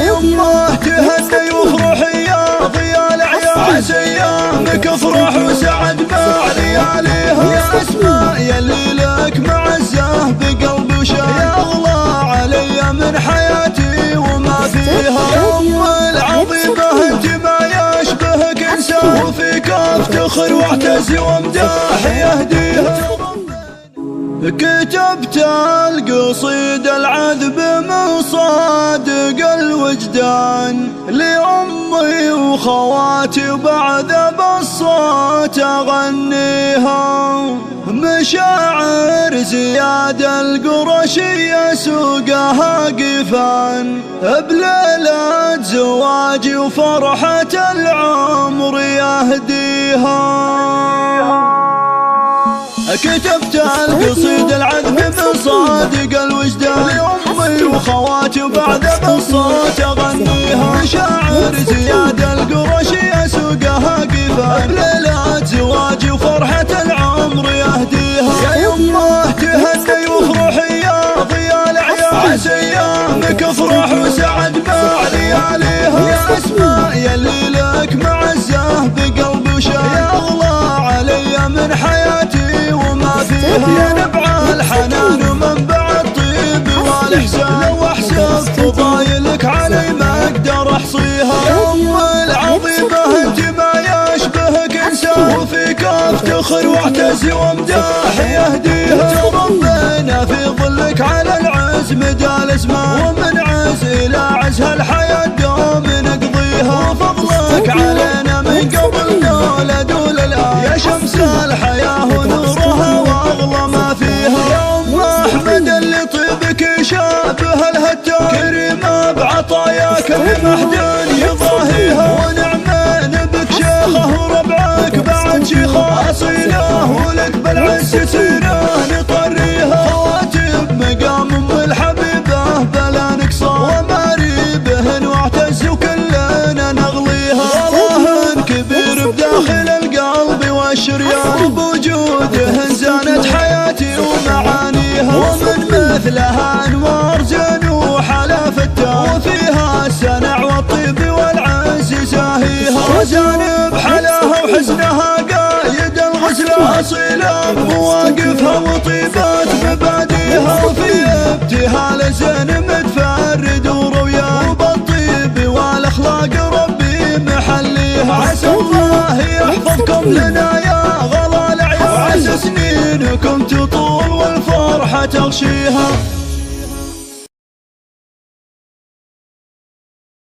يمه تهني وافرحي يا ضياء الأعياد، عسى أيامك افرح وسعد مع لياليها. يا أسماء يلي لك معزة بقلبي وشان، أغلى علي من حياتي وما فيها. يا أم العظيمة انت ما يشبهك انسان، وفيك افتخر واعتز وامداح يهديها. كتبت القصيد العذب من صادق الوجدان، لأمي وخواتي وبعد بالصوت أغنيها. مشاعر زياد القرشية سوقها قفان، بليلة زواجي وفرحة العمر يهديها. كتبت القصيد العذب من صادق الوجدان، لأمي وخواتي وبعد بالصوت أغنيها. مشاعر زياد القرشية سوقها قفان، بليلة زواجي وفرحة العمر يهديها. يا يمه تهني وافرحي يا ضياء الأعياد، عسى أيامك افرح وسعد مع لياليها. يا أسماء يلي لك معزة بقلبي وشان، أغلى علي من حياتي وما فيها. يا نبع الحنان ومنبع الطيب والإحسان، لو أحسب فضايلك علي ما أقدر أحصيها. يا أم العظيمة انت ما يشبهك انسان، وفيك افتخر واعتز وامداح يهديها. تربينا في ظلك على العز مدى الأزمان، ومن عز إلى عز هالحياة دوم نقضيها. فضلك علينا من قبل نولد وللآن، يا شمس الحياة ونورها وأغلى ما فيها. يا أم أحمد اللي طيبك يشابه الهتان، كريمة بعطاياك بمحد يضاهيها. ونعمين بك شيخه وربعك بعد شيخه، أصيله ولك بالعز سيره نطريها. خواتم مقام أم الحبيبة بلا نقصان، وماريبهن واعتز وكلنا نغليها. والله كبير بداخل القلب والشريان، بوجودهن زانت حياتي ومعانيها. ومن مثلها انوار زنوح على فتان، وفيها السنع والطيب والعز زاهيها. وزانب حلاها وحسنها قايد الغزلة، أصيلة بمواقفها وطيبات مباديها. وفي ابتهال زين متفرد وروياه، وبالطيب والاخلاق ربي محليها. عسى الله يحفظكم لنا يا غلا الأعياد، وعسى سنينكم تطول والفرحة تغشيها.